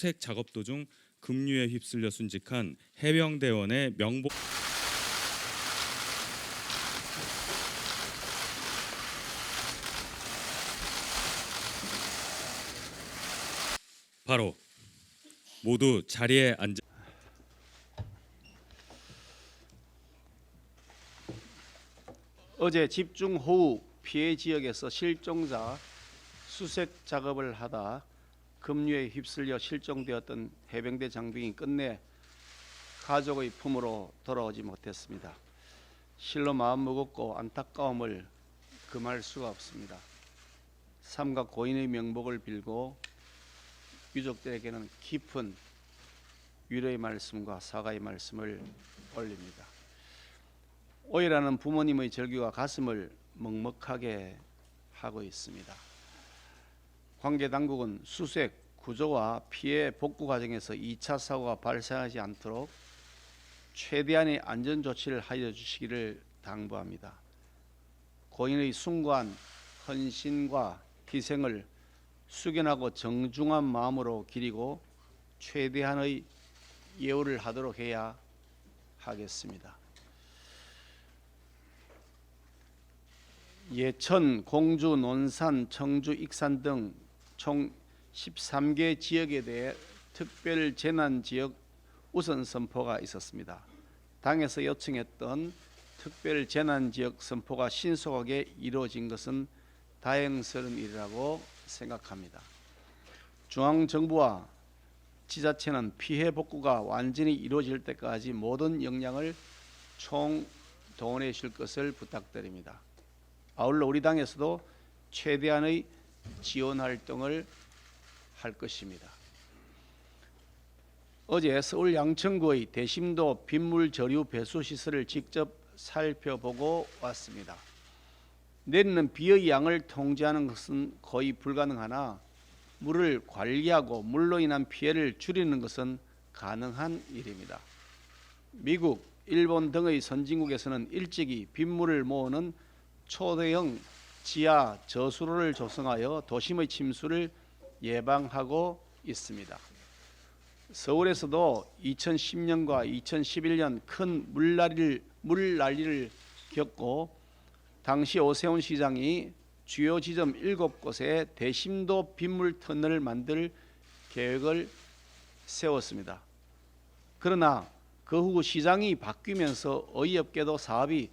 수색 작업 도중 급류에 휩쓸려 순직한 해병대원의 명복 바로 모두 자리에 앉아 어제 집중호우 피해 지역에서 실종자 수색 작업을 하다 급류에 휩쓸려 실종되었던 해병대 장병이 끝내 가족의 품으로 돌아오지 못했습니다. 실로 마음 무겁고 안타까움을 금할 수가 없습니다. 삼가 고인의 명복을 빌고 유족들에게는 깊은 위로의 말씀과 사과의 말씀을 올립니다. 오해라는 부모님의 절규가 가슴을 먹먹하게 하고 있습니다. 관계 당국은 수색, 구조와 피해 복구 과정에서 2차 사고가 발생하지 않도록 최대한의 안전 조치를 하여 주시기를 당부합니다. 고인의 숭고한 헌신과 희생을 숙연하고 정중한 마음으로 기리고 최대한의 예우를 하도록 해야 하겠습니다. 예천, 공주, 논산, 청주, 익산 등 총 13개 지역에 대해 특별 재난 지역 우선 선포가 있었습니다. 당에서 요청했던 특별 재난 지역 선포가 신속하게 이루어진 것은 다행스러운 일이라고 생각합니다. 중앙정부와 지자체는 피해 복구가 완전히 이루어질 때까지 모든 역량을 총동원해 줄 것을 부탁드립니다. 아울러 우리 당에서도 최대한의 지원 활동을 할 것입니다. 어제 서울 양천구의 대심도 빗물 저류 배수 시설을 직접 살펴보고 왔습니다. 내리는 비의 양을 통제하는 것은 거의 불가능하나 물을 관리하고 물로 인한 피해를 줄이는 것은 가능한 일입니다. 미국, 일본 등의 선진국에서는 일찍이 빗물을 모으는 초대형 지하 저수로를 조성하여 도심의 침수를 예방하고 있습니다. 서울에서도 2010년과 2011년 큰 물난리를 겪고 당시 오세훈 시장이 주요 지점 7곳에 대심도 빗물 터널을 만들 계획을 세웠습니다. 그러나 그 후 시장이 바뀌면서 어이없게도 사업이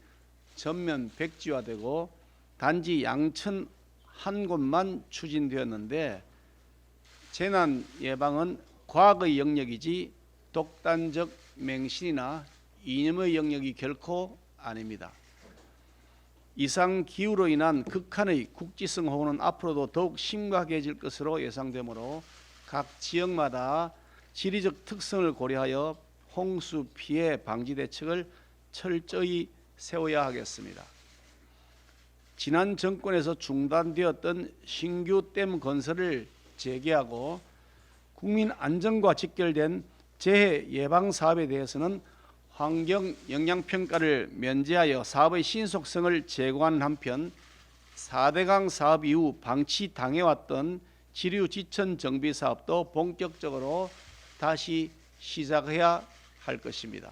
전면 백지화되고 단지 양천 한 곳만 추진되었는데 재난 예방은 과학의 영역이지 독단적 맹신이나 이념의 영역이 결코 아닙니다. 이상 기후로 인한 극한의 국지성 호우는 앞으로도 더욱 심각해질 것으로 예상되므로 각 지역마다 지리적 특성을 고려하여 홍수 피해 방지 대책을 철저히 세워야 하겠습니다. 지난 정권에서 중단되었던 신규 댐 건설을 재개하고 국민 안전과 직결된 재해 예방 사업에 대해서는 환경 영향 평가를 면제하여 사업의 신속성을 제고하는 한편 4대강 사업 이후 방치당해왔던 지류 지천 정비 사업도 본격적으로 다시 시작해야 할 것입니다.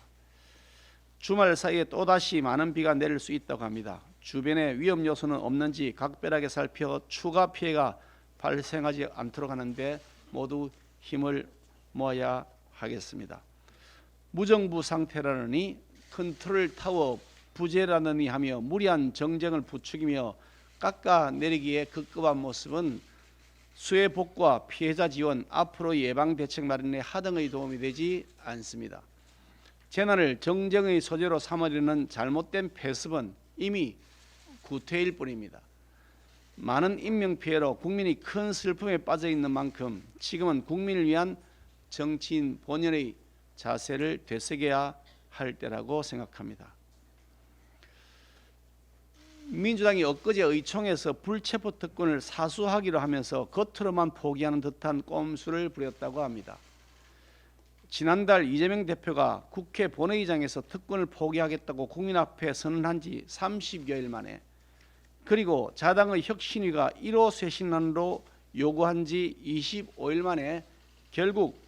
주말 사이에 또다시 많은 비가 내릴 수 있다고 합니다. 주변에 위험 요소는 없는지 각별하게 살펴 추가 피해가 발생하지 않도록 하는데 모두 힘을 모아야 하겠습니다. 무정부 상태라느니 컨트롤 타워 부재라느니 하며 무리한 정쟁을 부추기며 깎아내리기에 급급한 모습은 수해 복구와 피해자 지원, 앞으로 예방 대책 마련에 하등의 도움이 되지 않습니다. 재난을 정쟁의 소재로 삼으려는 잘못된 패습은 이미 구태일 뿐입니다. 많은 인명피해로 국민이 큰 슬픔에 빠져 있는 만큼 지금은 국민을 위한 정치인 본연의 자세를 되새겨야 할 때라고 생각합니다. 민주당이 엊그제 의총에서 불체포 특권을 사수하기로 하면서 겉으로만 포기하는 듯한 꼼수를 부렸다고 합니다. 지난달 이재명 대표가 국회 본회의장에서 특권을 포기하겠다고 국민 앞에 선언한 지 30여일 만에, 그리고 자당의 혁신위가 1호 쇄신안으로 요구한 지 25일 만에 결국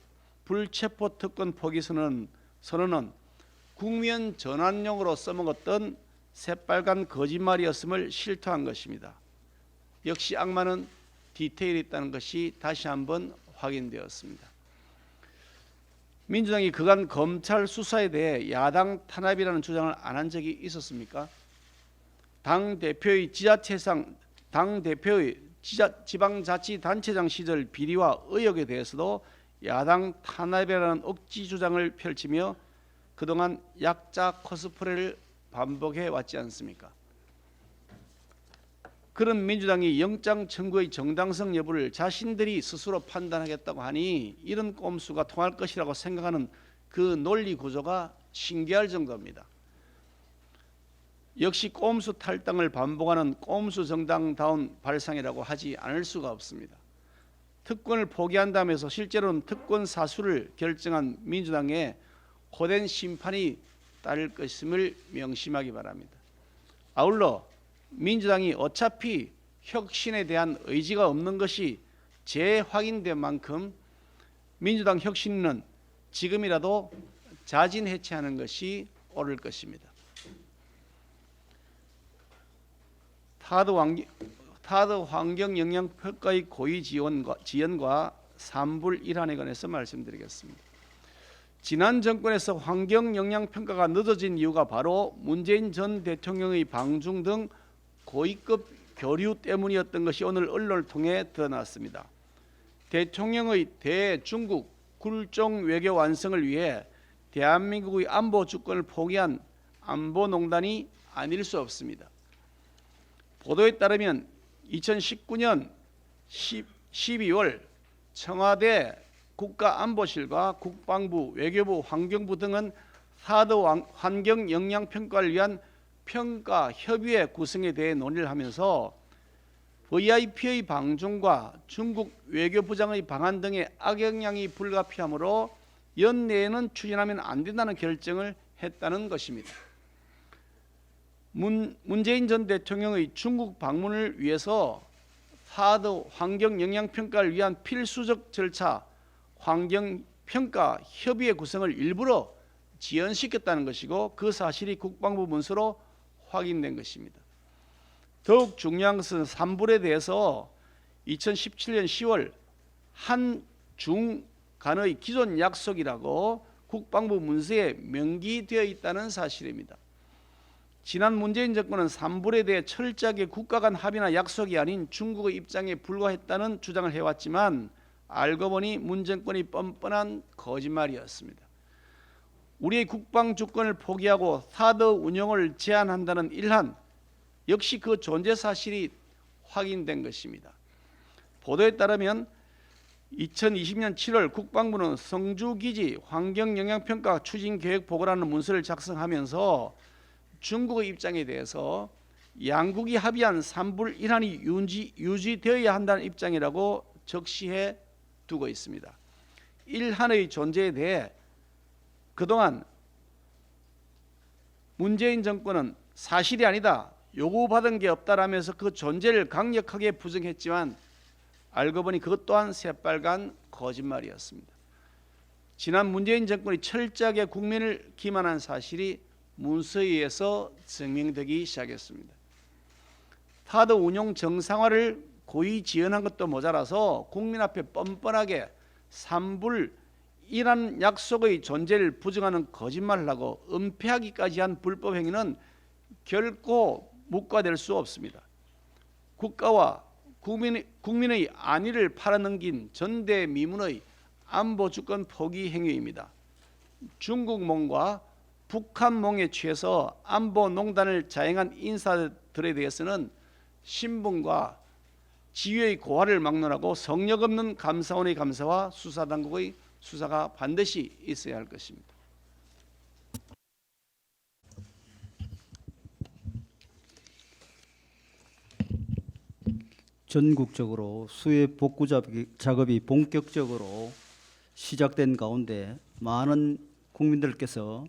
불체포 특권 포기 선언은 국면 전환용으로 써먹었던 새빨간 거짓말이었음을 실토한 것입니다. 역시 악마는 디테일이 있다는 것이 다시 한번 확인되었습니다. 민주당이 그간 검찰 수사에 대해 야당 탄압이라는 주장을 안 한 적이 있었습니까? 당대표의 지방자치단체장 시절 비리와 의혹에 대해서도 야당 탄압이라는 억지 주장을 펼치며 그동안 약자 코스프레를 반복해 왔지 않습니까? 그런 민주당이 영장 청구의 정당성 여부를 자신들이 스스로 판단하겠다고 하니 이런 꼼수가 통할 것이라고 생각하는 그 논리 구조가 신기할 정도입니다. 역시 꼼수 탈당을 반복하는 꼼수 정당다운 발상이라고 하지 않을 수가 없습니다. 특권을 포기한다면서 실제로는 특권 사수를 결정한 민주당에 고된 심판이 따를 것임을 명심하기 바랍니다. 아울러 민주당이 어차피 혁신에 대한 의지가 없는 것이 재확인된 만큼 민주당 혁신은 지금이라도 자진해체하는 것이 옳을 것입니다. 타드 환경영향평가의 고의 지연과 3불 1한에 관해서 말씀드리겠습니다. 지난 정권에서 환경영향평가가 늦어진 이유가 바로 문재인 전 대통령의 방중 등 고위급 교류 때문이었던 것이 오늘 언론을 통해 드러났습니다. 대통령의 대중국 굴종 외교 완성을 위해 대한민국의 안보 주권을 포기한 안보농단이 아닐 수 없습니다. 보도에 따르면 2019년 12월 청와대 국가안보실과 국방부, 외교부, 환경부 등은 타드 환경영향평가를 위한 평가협의회 구성에 대해 논의를 하면서 VIP의 방중과 중국 외교부장의 방한 등의 악영향이 불가피하므로 연내에는 추진하면 안 된다는 결정을 했다는 것입니다. 문재인 전 대통령의 중국 방문을 위해서 타드 환경영향평가를 위한 필수적 절차 환경평가협의회 구성을 일부러 지연시켰다는 것이고 그 사실이 국방부 문서로 확인된 것입니다. 더욱 중요한 것은 3불에 대해서 2017년 10월 한중 간의 기존 약속이라고 국방부 문서에 명기되어 있다는 사실입니다. 지난 문재인 정권은 3불에 대해 철저하게 국가 간 합의나 약속이 아닌 중국의 입장에 불과했다는 주장을 해왔지만 알고 보니 문 정권이 뻔뻔한 거짓말이었습니다. 우리의 국방 주권을 포기하고 타드 운영을 제한한다는 일환 역시 그 존재 사실이 확인된 것입니다. 보도에 따르면 2020년 7월 국방부는 성주기지 환경영향평가 추진계획 보고라는 문서를 작성하면서 중국의 입장에 대해서 양국이 합의한 3불 1한이 유지되어야 한다는 입장이라고 적시해 두고 있습니다. 1한의 존재에 대해 그동안 문재인 정권은 사실이 아니다, 요구받은 게 없다라면서 그 존재를 강력하게 부정했지만 알고 보니 그것 또한 새빨간 거짓말이었습니다. 지난 문재인 정권이 철저하게 국민을 기만한 사실이 문서에 의해서 증명되기 시작했습니다. 타드 운용 정상화를 고의 지연한 것도 모자라서 국민 앞에 뻔뻔하게 3불 1한 약속의 존재를 부정하는 거짓말을 하고 은폐하기까지 한 불법 행위는 결코 묵과될 수 없습니다. 국가와 국민의 안위를 팔아넘긴 전대미문의 안보주권 포기 행위입니다. 중국몽과 북한몽에 취해서 안보농단을 자행한 인사들에 대해서는 신분과 지위의 고하를 막론하고 성역 없는 감사원의 감사와 수사당국의 수사가 반드시 있어야 할 것입니다. 전국적으로 수해 복구 작업이 본격적으로 시작된 가운데 많은 국민들께서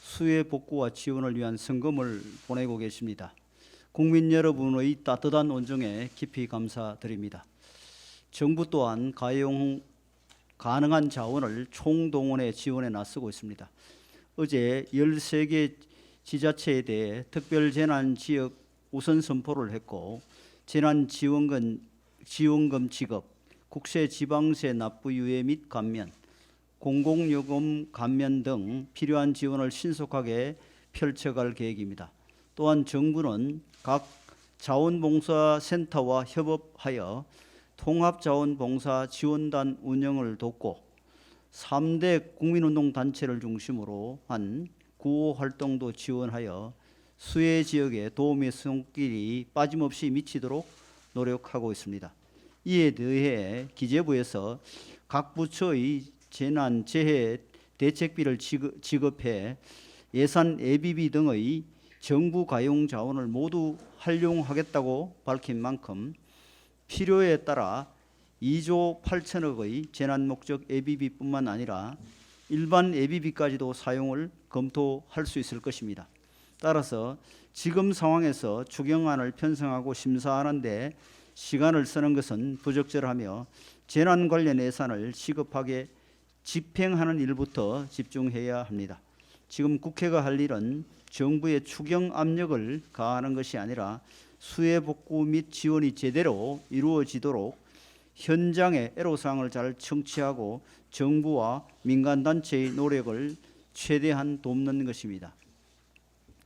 수해 복구와 지원을 위한 성금을 보내고 계십니다. 국민 여러분의 따뜻한 온정에 깊이 감사드립니다. 정부 또한 가해용 가능한 자원을 총동원해 지원에 나서고 있습니다. 어제 13개 지자체에 대해 특별재난지역 우선 선포를 했고 재난지원금 지급, 국세지방세 납부 유예 및 감면, 공공요금 감면 등 필요한 지원을 신속하게 펼쳐갈 계획입니다. 또한 정부는 각 자원봉사센터와 협업하여 통합자원봉사 지원단 운영을 돕고 3대 국민운동단체를 중심으로 한 구호 활동도 지원하여 수해 지역에 도움의 손길이 빠짐없이 미치도록 노력하고 있습니다. 이에 대해 기재부에서 각 부처의 재난재해 대책비를 지급해 예산 예비비 등의 정부 가용 자원을 모두 활용하겠다고 밝힌 만큼 필요에 따라 2조 8천억의 재난 목적 예비비뿐만 아니라 일반 예비비까지도 사용을 검토할 수 있을 것입니다. 따라서 지금 상황에서 추경안을 편성하고 심사하는 데 시간을 쓰는 것은 부적절하며 재난 관련 예산을 시급하게 집행하는 일부터 집중해야 합니다. 지금 국회가 할 일은 정부의 추경 압력을 가하는 것이 아니라 수해 복구 및 지원이 제대로 이루어지도록 현장의 애로사항을 잘 청취하고 정부와 민간단체의 노력을 최대한 돕는 것입니다.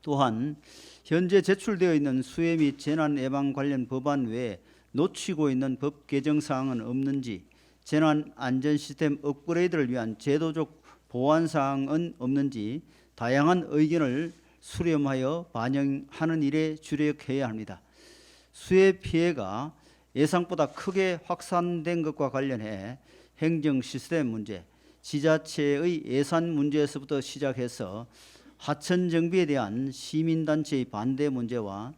또한 현재 제출되어 있는 수해 및 재난 예방 관련 법안 외에 놓치고 있는 법 개정 사항은 없는지, 재난 안전 시스템 업그레이드를 위한 제도적 보완 사항은 없는지 다양한 의견을 수렴하여 반영하는 일에 주력해야 합니다. 수해 피해가 예상보다 크게 확산된 것과 관련해 행정 시스템 문제, 지자체의 예산 문제에서부터 시작해서 하천 정비에 대한 시민단체의 반대 문제와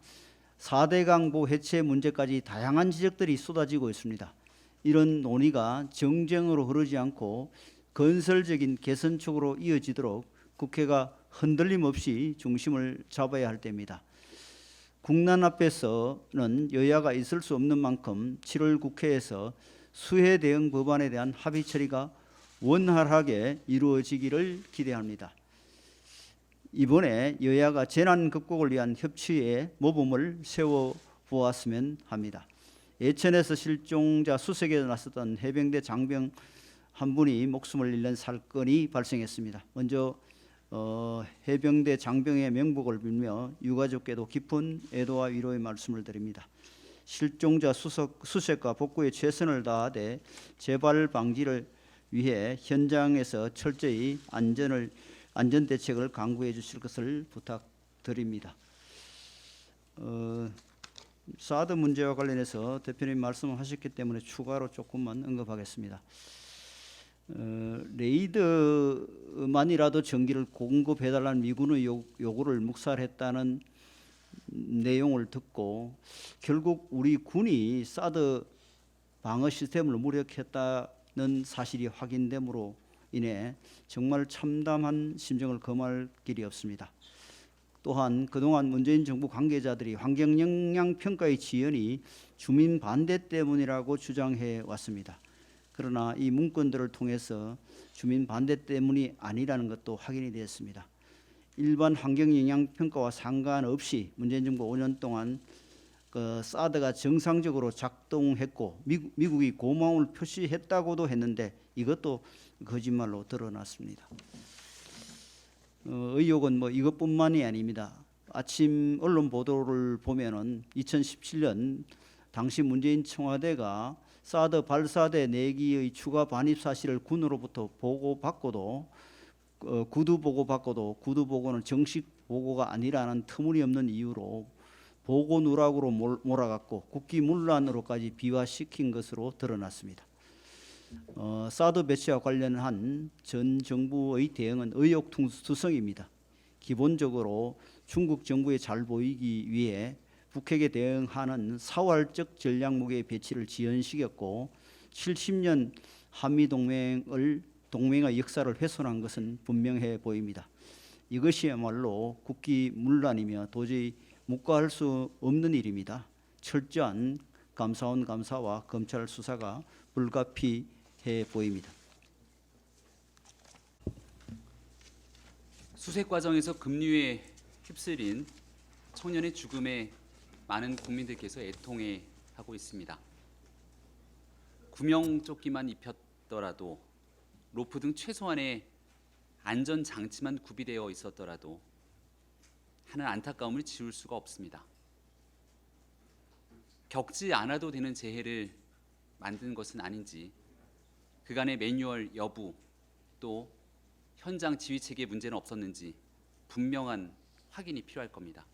4대 강보 해체 문제까지 다양한 지적들이 쏟아지고 있습니다. 이런 논의가 정쟁으로 흐르지 않고 건설적인 개선 쪽으로 이어지도록 국회가 흔들림 없이 중심을 잡아야 할 때입니다. 국난 앞에서는 여야가 있을 수 없는 만큼 7월 국회에서 수해 대응 법안에 대한 합의 처리가 원활하게 이루어지기를 기대합니다. 이번에 여야가 재난 극복을 위한 협치의 모범을 세워보았으면 합니다. 예천에서 실종자 수색에 나섰던 해병대 장병 한 분이 목숨을 잃는 사건이 발생했습니다. 먼저 해병대 장병의 명복을 빌며 유가족께도 깊은 애도와 위로의 말씀을 드립니다. 실종자 수색과 복구에 최선을 다하되 재발 방지를 위해 현장에서 철저히 안전 대책을 강구해 주실 것을 부탁드립니다. 사드 문제와 관련해서 대표님 말씀하셨기 때문에 추가로 조금만 언급하겠습니다. 레이드만이라도 전기를 공급해달라는 미군의 요구를 묵살했다는 내용을 듣고 결국 우리 군이 사드 방어 시스템을 무력했다는 사실이 확인됨으로 인해 정말 참담한 심정을 금할 길이 없습니다. 또한 그동안 문재인 정부 관계자들이 환경영향평가의 지연이 주민 반대 때문이라고 주장해 왔습니다. 그러나 이 문건들을 통해서 주민 반대 때문이 아니라는 것도 확인이 되었습니다. 일반 환경영향평가와 상관없이 문재인 정부 5년 동안 사드가 정상적으로 작동했고 미국이 고마움을 표시했다고도 했는데 이것도 거짓말로 드러났습니다. 의혹은 이것뿐만이 아닙니다. 아침 언론 보도를 보면은 2017년 당시 문재인 청와대가 사드 발사대 4기의 추가 반입 사실을 군으로부터 보고받고도 구두 보고는 정식 보고가 아니라는 터무니없는 이유로 보고 누락으로 몰아갔고 국기 문란으로까지 비화시킨 것으로 드러났습니다. 사드 배치와 관련한 전 정부의 대응은 의욕투성입니다. 기본적으로 중국 정부에 잘 보이기 위해 북핵에 대응하는 사활적 전략무기의 배치를 지연시켰고 70년 한미동맹의 역사를 훼손한 것은 분명해 보입니다. 이것이야말로 국기 문란이며 도저히 묵과할 수 없는 일입니다. 철저한 감사원 감사와 검찰 수사가 불가피해 보입니다. 수색 과정에서 급류에 휩쓸린 청년의 죽음에 많은 국민들께서 애통해하고 있습니다. 구명조끼만 입혔더라도 로프 등 최소한의 안전 장치만 구비되어 있었더라도 하는 안타까움을 지울 수가 없습니다. 겪지 않아도 되는 재해를 만든 것은 아닌지 그간의 매뉴얼 여부 또 현장 지휘 체계 문제는 없었는지 분명한 확인이 필요할 겁니다.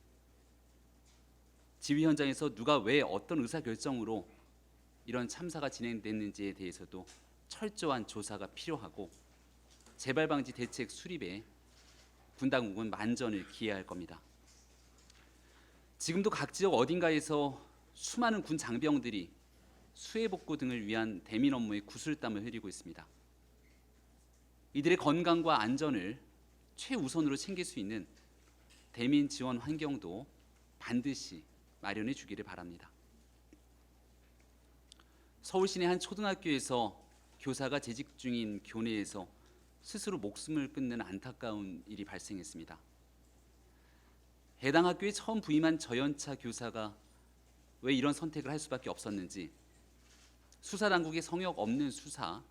지휘 현장에서 누가 왜 어떤 의사결정으로 이런 참사가 진행됐는지에 대해서도 철저한 조사가 필요하고 재발 방지 대책 수립에 군 당국은 만전을 기해야 할 겁니다. 지금도 각 지역 어딘가에서 수많은 군 장병들이 수해 복구 등을 위한 대민 업무에 구슬땀을 흘리고 있습니다. 이들의 건강과 안전을 최우선으로 챙길 수 있는 대민 지원 환경도 반드시 마련해 주기를 바랍니다. 서울 시내 한 초등학교에서 교사가 재직 중인 교내에서 스스로 목숨을 끊는 안타까운 일이 발생했습니다. 해당 학교에 처음 부임한 저연차 교사가 왜 이런 선택을 할 수밖에 없었는지 수사당국의 성역 없는 수사,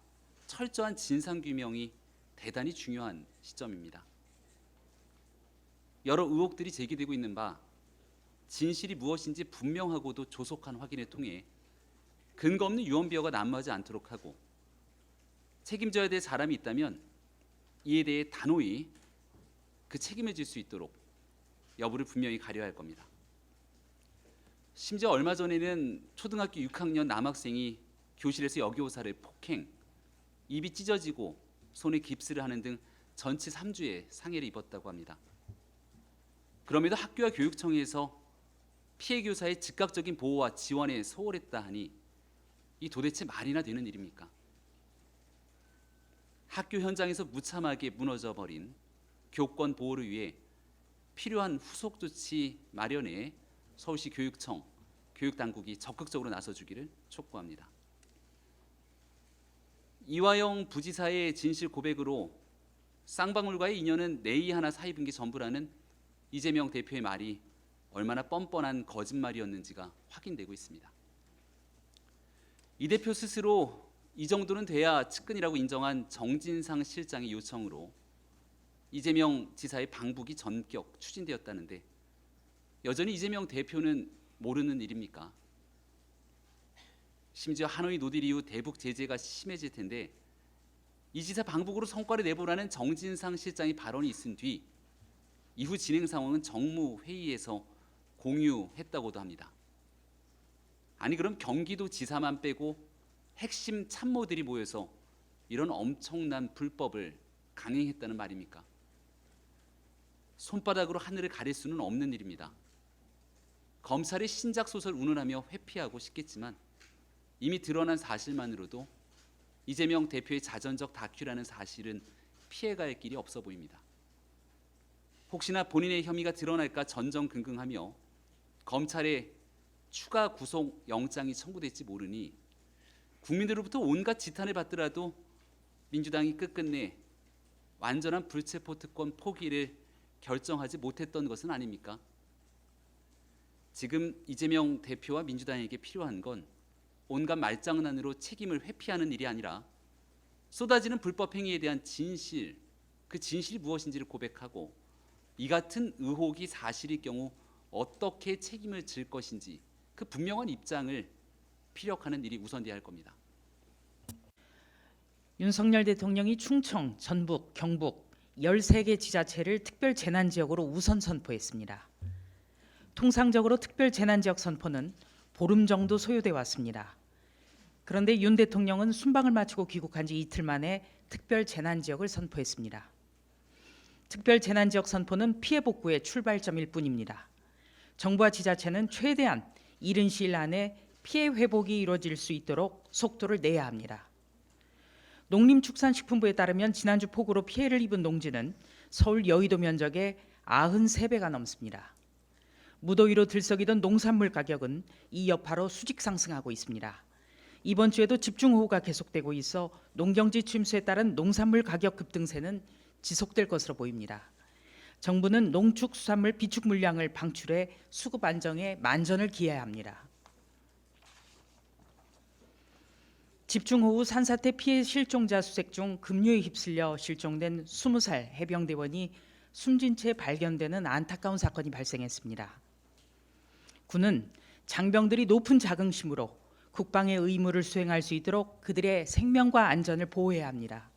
철저한 진상규명이 대단히 중요한 시점입니다. 여러 의혹들이 제기되고 있는 바 진실이 무엇인지 분명하고도 조속한 확인을 통해 근거 없는 유언비어가 난무하지 않도록 하고 책임져야 될 사람이 있다면 이에 대해 단호히 그 책임을 질 수 있도록 여부를 분명히 가려야 할 겁니다. 심지어 얼마 전에는 초등학교 6학년 남학생이 교실에서 여교사를 폭행, 입이 찢어지고 손에 깁스를 하는 등 전치 3주의 상해를 입었다고 합니다. 그럼에도 학교와 교육청에서 피해 교사의 즉각적인 보호와 지원에 소홀했다 하니 이 도대체 말이나 되는 일입니까? 학교 현장에서 무참하게 무너져 버린 교권 보호를 위해 필요한 후속 조치 마련에 서울시 교육청, 교육당국이 적극적으로 나서주기를 촉구합니다. 이화영 부지사의 진실 고백으로 쌍방울과의 인연은 내의 하나 사입은 게 전부라는 이재명 대표의 말이 얼마나 뻔뻔한 거짓말이었는지가 확인되고 있습니다. 이 대표 스스로 이 정도는 돼야 측근이라고 인정한 정진상 실장의 요청으로 이재명 지사의 방북이 전격 추진되었다는데 여전히 이재명 대표는 모르는 일입니까? 심지어 하노이 노딜 이후 대북 제재가 심해질 텐데 이 지사 방북으로 성과를 내보라는 정진상 실장의 발언이 있은 뒤 이후 진행 상황은 정무회의에서 공유했다고도 합니다. 아니 그럼 경기도 지사만 빼고 핵심 참모들이 모여서 이런 엄청난 불법을 강행했다는 말입니까? 손바닥으로 하늘을 가릴 수는 없는 일입니다. 검찰의 신작 소설 운운하며 회피하고 싶겠지만 이미 드러난 사실만으로도 이재명 대표의 자전적 다큐라는 사실은 피해갈 길이 없어 보입니다. 혹시나 본인의 혐의가 드러날까 전전긍긍하며 검찰의 추가 구속 영장이 청구될지 모르니 국민들로부터 온갖 지탄을 받더라도 민주당이 끝끝내 완전한 불체포 특권 포기를 결정하지 못했던 것은 아닙니까? 지금 이재명 대표와 민주당에게 필요한 건 온갖 말장난으로 책임을 회피하는 일이 아니라 쏟아지는 불법 행위에 대한 진실, 그 진실이 무엇인지를 고백하고 이 같은 의혹이 사실일 경우 어떻게 책임을 질 것인지 그 분명한 입장을 피력하는 일이 우선돼야 할 겁니다. 윤석열 대통령이 충청, 전북, 경북 13개 지자체를 특별 재난 지역으로 우선 선포했습니다. 통상적으로 특별 재난 지역 선포는 보름 정도 소요돼 왔습니다. 그런데 윤 대통령은 순방을 마치고 귀국한 지 이틀 만에 특별 재난 지역을 선포했습니다. 특별 재난 지역 선포는 피해 복구의 출발점일 뿐입니다. 정부와 지자체는 최대한 이른 시일 안에 피해 회복이 이루어질 수 있도록 속도를 내야 합니다. 농림축산식품부에 따르면 지난주 폭우로 피해를 입은 농지는 서울 여의도 면적의 93배가 넘습니다. 무더위로 들썩이던 농산물 가격은 이 여파로 수직 상승하고 있습니다. 이번 주에도 집중호우가 계속되고 있어 농경지 침수에 따른 농산물 가격 급등세는 지속될 것으로 보입니다. 정부는 농축수산물 비축 물량을 방출해 수급 안정에 만전을 기해야 합니다. 집중호우 산사태 피해 실종자 수색 중 급류에 휩쓸려 실종된 20살 해병대원이 숨진 채 발견되는 안타까운 사건이 발생했습니다. 군은 장병들이 높은 자긍심으로 국방의 의무를 수행할 수 있도록 그들의 생명과 안전을 보호해야 합니다.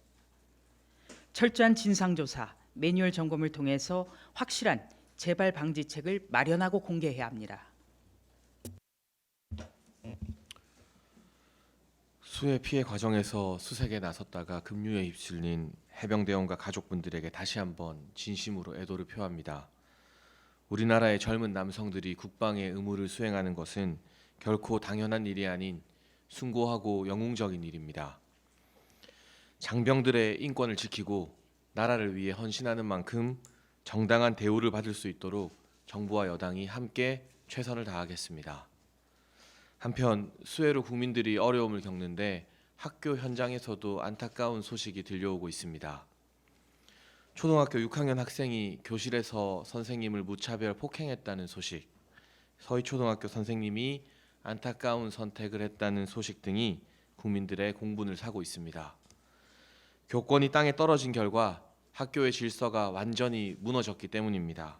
철저한 진상조사, 매뉴얼 점검을 통해서 확실한 재발 방지책을 마련하고 공개해야 합니다. 수해 피해 과정에서 수색에 나섰다가 급류에 휩쓸린 해병대원과 가족분들에게 다시 한번 진심으로 애도를 표합니다. 우리나라의 젊은 남성들이 국방의 의무를 수행하는 것은 결코 당연한 일이 아닌 숭고하고 영웅적인 일입니다. 장병들의 인권을 지키고 나라를 위해 헌신하는 만큼 정당한 대우를 받을 수 있도록 정부와 여당이 함께 최선을 다하겠습니다. 한편 수해로 국민들이 어려움을 겪는데 학교 현장에서도 안타까운 소식이 들려오고 있습니다. 초등학교 6학년 학생이 교실에서 선생님을 무차별 폭행했다는 소식, 서희초등학교 선생님이 안타까운 선택을 했다는 소식 등이 국민들의 공분을 사고 있습니다. 교권이 땅에 떨어진 결과 학교의 질서가 완전히 무너졌기 때문입니다.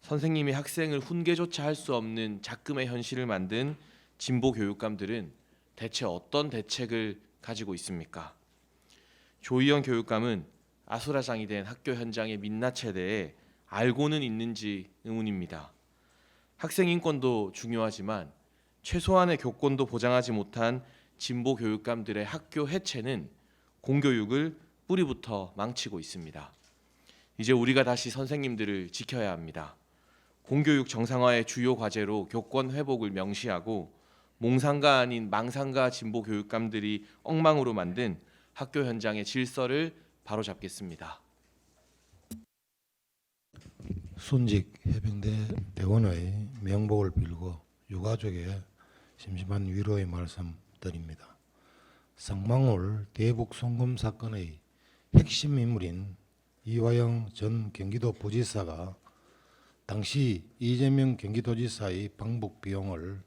선생님이 학생을 훈계조차 할 수 없는 작금의 현실을 만든 진보 교육감들은 대체 어떤 대책을 가지고 있습니까? 조희연 교육감은 아수라장이 된 학교 현장의 민낯에 대해 알고는 있는지 의문입니다. 학생 인권도 중요하지만 최소한의 교권도 보장하지 못한 진보 교육감들의 학교 해체는 공교육을 뿌리부터 망치고 있습니다. 이제 우리가 다시 선생님들을 지켜야 합니다. 공교육 정상화의 주요 과제로 교권 회복을 명시하고 몽상가 아닌 망상가 진보 교육감들이 엉망으로 만든 학교 현장의 질서를 바로잡겠습니다. 순직 해병대 대원의 명복을 빌고 유가족에 심심한 위로의 말씀 드립니다. 쌍방울 대북 송금 사건의 핵심 인물인 이화영 전 경기도 부지사가 당시 이재명 경기도지사의 방북 비용을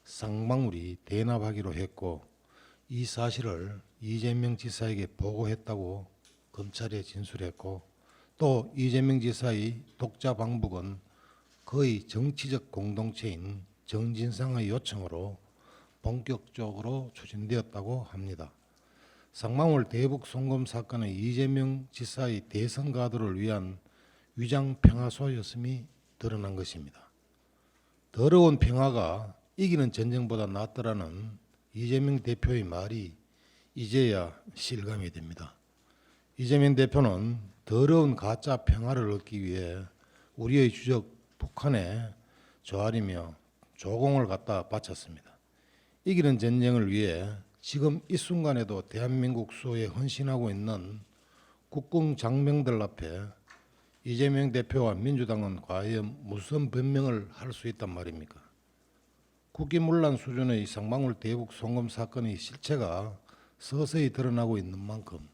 쌍방울이 대납하기로 했고 이 사실을 이재명 지사에게 보고했다고 검찰에 진술했고 또 이재명 지사의 독자 방북은 거의 정치적 공동체인 정진상의 요청으로 본격적으로 추진되었다고 합니다. 쌍방울 대북 송금 사건은 이재명 지사의 대선 가도를 위한 위장 평화소였음이 드러난 것입니다. 더러운 평화가 이기는 전쟁보다 낫더라는 이재명 대표의 말이 이제야 실감이 됩니다. 이재명 대표는 더러운 가짜 평화를 얻기 위해 우리의 주적 북한에 조아리며 조공을 갖다 바쳤습니다. 이기는 전쟁을 위해 지금 이 순간에도 대한민국 수호에 헌신하고 있는 국군 장병들 앞에 이재명 대표와 민주당은 과연 무슨 변명을 할 수 있단 말입니까? 국기문란 수준의 쌍방울 대북 송금 사건의 실체가 서서히 드러나고 있는 만큼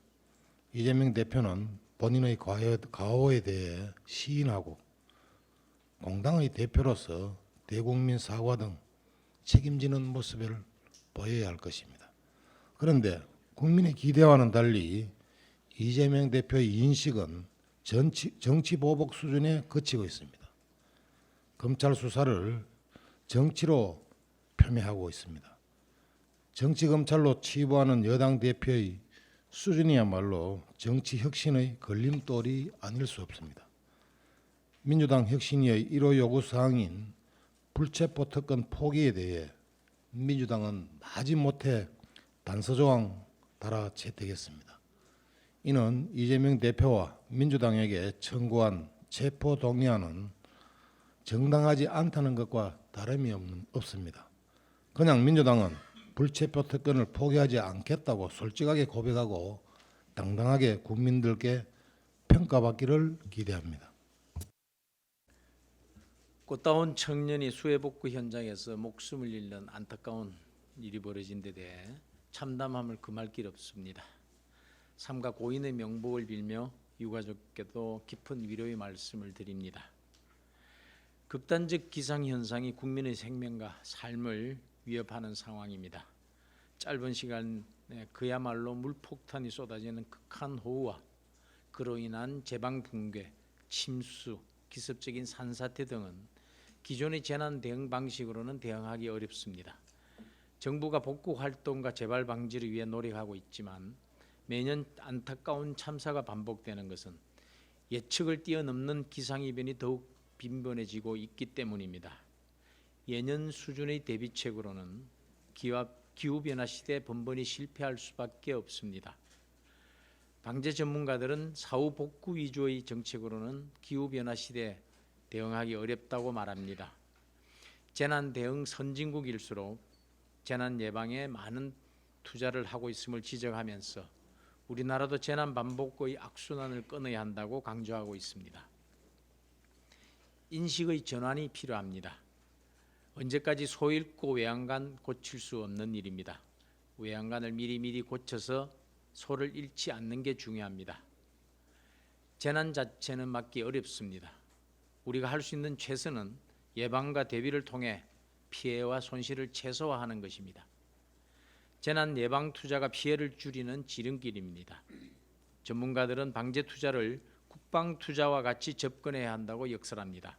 이재명 대표는 본인의 과오에 대해 시인하고 공당의 대표로서 대국민 사과 등 책임지는 모습을 보여야 할 것입니다. 그런데 국민의 기대와는 달리 이재명 대표의 인식은 정치 보복 수준에 그치고 있습니다. 검찰 수사를 정치로 표명하고 있습니다. 정치 검찰로 치부하는 여당 대표의 수준이야말로 정치 혁신의 걸림돌이 아닐 수 없습니다. 민주당 혁신위의 1호 요구사항인 불체포 특권 포기에 대해 민주당은 마지못해 단서조항 달아 채택했습니다. 이는 이재명 대표와 민주당에게 청구한 체포 동의안은 정당하지 않다는 것과 다름이 없습니다. 그냥 민주당은 불체포 특권을 포기하지 않겠다고 솔직하게 고백하고 당당하게 국민들께 평가받기를 기대합니다. 꽃다운 청년이 수해 복구 현장에서 목숨을 잃는 안타까운 일이 벌어진 데 대해 참담함을 금할 길 없습니다. 삼가 고인의 명복을 빌며 유가족께도 깊은 위로의 말씀을 드립니다. 극단적 기상 현상이 국민의 생명과 삶을 위협하는 상황입니다. 짧은 시간에 그야말로 물폭탄이 쏟아지는 극한 호우와 그로 인한 제방 붕괴, 침수, 기습적인 산사태 등은 기존의 재난 대응 방식으로는 대응하기 어렵습니다. 정부가 복구 활동과 재발 방지를 위해 노력하고 있지만 매년 안타까운 참사가 반복되는 것은 예측을 뛰어넘는 기상이변이 더욱 빈번해지고 있기 때문입니다. 예년 수준의 대비책으로는 기후변화 시대에 번번이 실패할 수밖에 없습니다. 방재 전문가들은 사후 복구 위주의 정책으로는 기후변화 시대에 대응하기 어렵다고 말합니다. 재난 대응 선진국일수록 재난 예방에 많은 투자를 하고 있음을 지적하면서 우리나라도 재난 반복의 악순환을 끊어야 한다고 강조하고 있습니다. 인식의 전환이 필요합니다. 언제까지 소 잃고 외양간 고칠 수 없는 일입니다. 외양간을 미리미리 고쳐서 소를 잃지 않는 게 중요합니다. 재난 자체는 막기 어렵습니다. 우리가 할 수 있는 최선은 예방과 대비를 통해 피해와 손실을 최소화하는 것입니다. 재난 예방 투자가 피해를 줄이는 지름길입니다. 전문가들은 방재 투자를 국방 투자와 같이 접근해야 한다고 역설합니다.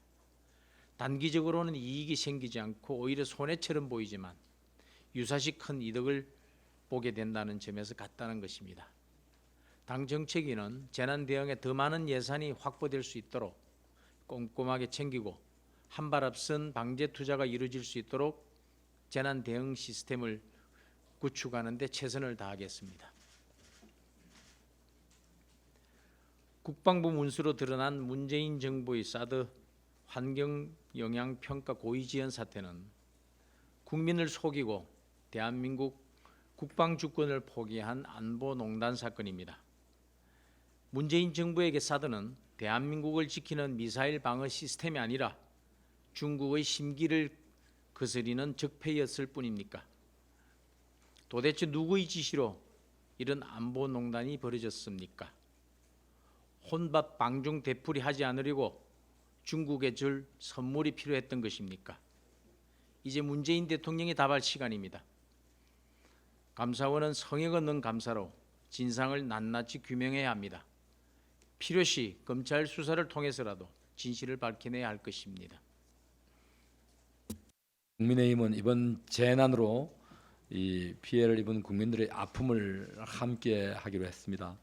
단기적으로는 이익이 생기지 않고 오히려 손해처럼 보이지만 유사시 큰 이득을 보게 된다는 점에서 같다는 것입니다. 당 정책위는 재난 대응에 더 많은 예산이 확보될 수 있도록 꼼꼼하게 챙기고 한 발 앞선 방재 투자가 이루어질 수 있도록 재난 대응 시스템을 구축하는 데 최선을 다하겠습니다. 국방부 문수로 드러난 문재인 정부의 사드 환경영향평가 고의지연 사태는 국민을 속이고 대한민국 국방주권을 포기한 안보농단 사건입니다. 문재인 정부에게 사드는 대한민국을 지키는 미사일 방어 시스템이 아니라 중국의 심기를 거스리는 적폐였을 뿐입니까? 도대체 누구의 지시로 이런 안보농단이 벌어졌습니까? 혼밥 방중 되풀이 하지 않으려고 중국에 줄 선물이 필요했던 것입니까? 이제 문재인 대통령이 답할 시간입니다. 감사원은 성역 없는 감사로 진상을 낱낱이 규명해야 합니다. 필요시 검찰 수사를 통해서라도 진실을 밝혀내야 할 것입니다. 국민의힘은 이번 재난으로 이 피해를 입은 국민들의 아픔을 함께 하기로 했습니다.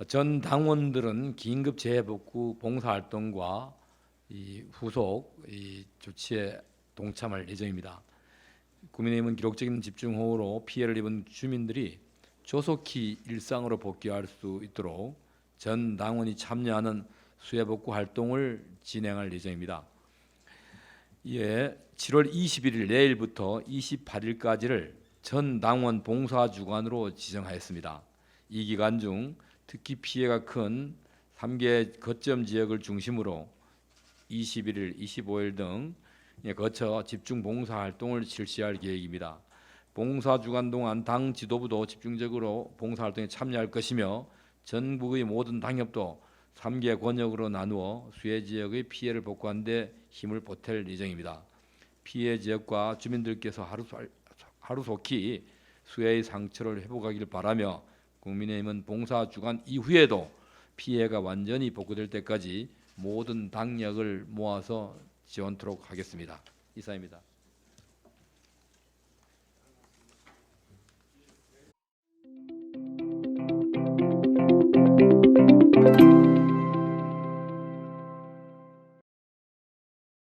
전 당원들은 긴급 재해복구 봉사활동과 이 후속 이 조치에 동참할 예정입니다. 국민의힘은 기록적인 집중호우로 피해를 입은 주민들이 조속히 일상으로 복귀할 수 있도록 전 당원이 참여하는 수해복구 활동을 진행할 예정입니다. 이에 7월 21일 내일부터 28일까지를 전 당원 봉사주간으로 지정하였습니다. 이 기간 중 특히 피해가 큰 3개 거점 지역을 중심으로 21일, 25일 등 거쳐 집중 봉사활동을 실시할 계획입니다. 봉사주간 동안 당 지도부도 집중적으로 봉사활동에 참여할 것이며 전국의 모든 당협도 3개 권역으로 나누어 수해 지역의 피해를 복구하는 데 힘을 보탤 예정입니다. 피해 지역과 주민들께서 하루속히 수해의 상처를 회복하길 바라며 국민의힘은 봉사주간 이후에도 피해가 완전히 복구될 때까지 모든 당력을 모아서 지원토록 하겠습니다. 이상입니다.